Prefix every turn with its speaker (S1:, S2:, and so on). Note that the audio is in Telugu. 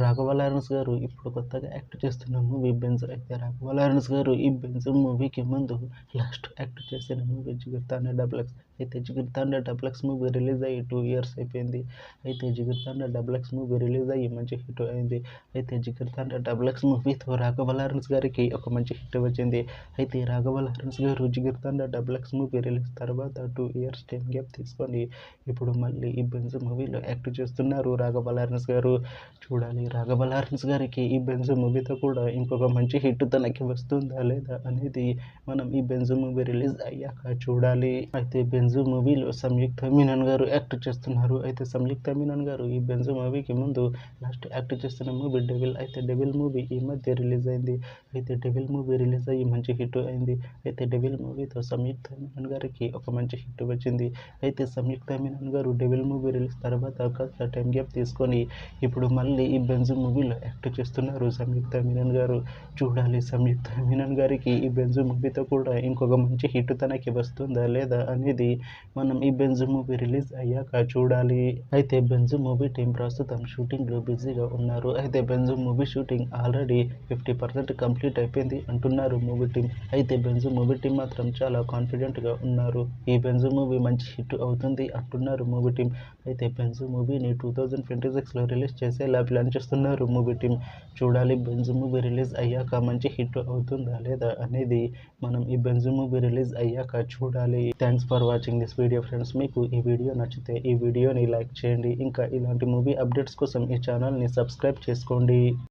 S1: రాఘవ లారెన్స్ గారు ఇప్పుడు కొత్తగా యాక్ట్ చేస్తున్న మూవీ 'బెంజ్'. అయితే రాఘవ లారెన్స్ గారు ఈ 'బెంజ్' మూవీకి ముందు లాస్ట్ యాక్ట్ చేసిన మూవీ 'జిగర్తాండ డబుల్ ఎక్స్'. అయితే 'Jigarthanda double X' movie release అయ్యి 2 years అయిపోయింది. అయితే 'Jigarthanda double X' movie release అయ్యి మంచి హిట్ అయింది. అయితే 'జిగర్తాండ డబుల్ ఎక్స్' మూవీతో రాఘవ లారెన్స్ గారికి ఒక మంచి హిట్ వచ్చింది. అయితే రాఘవ లారెన్స్ గారు 'Jigarthanda double X' movie release తర్వాత 2 years టైం గ్యాప్ తీసుకొని ఇప్పుడు మళ్ళీ ఈ 'బెంజ్' మూవీలో యాక్ట్ చేస్తున్నారు రాఘవ లారెన్స్ గారు. చూడాలి రాఘవ లారెన్స్ గారికి ఈ 'బెంజ్' మూవీతో కూడా ఇంకొక మంచి హిట్ తనకి వస్తుందా లేదా అనేది మనం ఈ 'బెంజ్' మూవీ రిలీజ్ అయ్యాక చూడాలి. అయితే 'బెంజ్' మూవీలో సంయుక్త మీనన్ గారు యాక్ట్ చేస్తున్నారు. అయితే సంయుక్త మీనన్ గారు ఈ 'బెంజ్' మూవీకి ముందు లాస్ట్ యాక్ట్ చేస్తున్న మూవీ 'డెవిల్'. అయితే 'డెవిల్' మూవీ ఈ మధ్య రిలీజ్ అయింది. అయితే 'డెవిల్' మూవీ రిలీజ్ అయ్యి మంచి హిట్ అయింది. అయితే 'డెవిల్' మూవీతో సంయుక్త మీనన్ గారికి ఒక మంచి హిట్ వచ్చింది. అయితే సంయుక్త మీనన్ గారు 'డెవిల్' మూవీ రిలీజ్ తర్వాత కాస్త టైం గ్యాప్ తీసుకొని ఇప్పుడు మళ్ళీ ఈ 'బెంజ్' మూవీలో యాక్ట్ చేస్తున్నారు సంయుక్త మీనన్ గారు. చూడాలి సంయుక్త మీనన్ గారికి ఈ 'బెంజ్' మూవీతో కూడా ఇంకొక మంచి హిట్ తనకి వస్తుందా లేదా అనేది మనం ఈ 'బెంజ్' మూవీ రిలీజ్ అయ్యాక చూడాలి. అయితే 'బెంజ్' మూవీ టీం ప్రస్తుతం షూటింగ్లో బిజీగా ఉన్నారు. అయితే 'Benz' movie shooting already 50% complete అయిపోయింది అంటున్నారు మూవీ టీం. అయితే 'బెంజ్' మూవీ టీం మాత్రం చాలా కాన్ఫిడెంట్గా ఉన్నారు. ఈ 'బెంజ్' మూవీ మంచి హిట్ అవుతుంది అంటున్నారు మూవీ టీం. అయితే 'బెంజ్' మూవీని 2026లో రిలీజ్ చేసేలా ప్లాన్ చేస్తున్నారు మూవీ టీం. చూడాలి 'బెంజ్' మూవీ రిలీజ్ అయ్యాక మంచి హిట్ అవుతుందా లేదా అనేది మనం ఈ 'బెంజ్' మూవీ రిలీజ్ అయ్యాక చూడాలి. Thanks for watching this video friends. మీకు ఈ వీడియో నచ్చితే ఈ వీడియోని లైక్ చేయండి. ఇంకా ఇలాంటి మూవీ అప్డేట్స్ కోసం ఈ ఛానల్ని సబ్స్క్రైబ్ చేసుకోండి.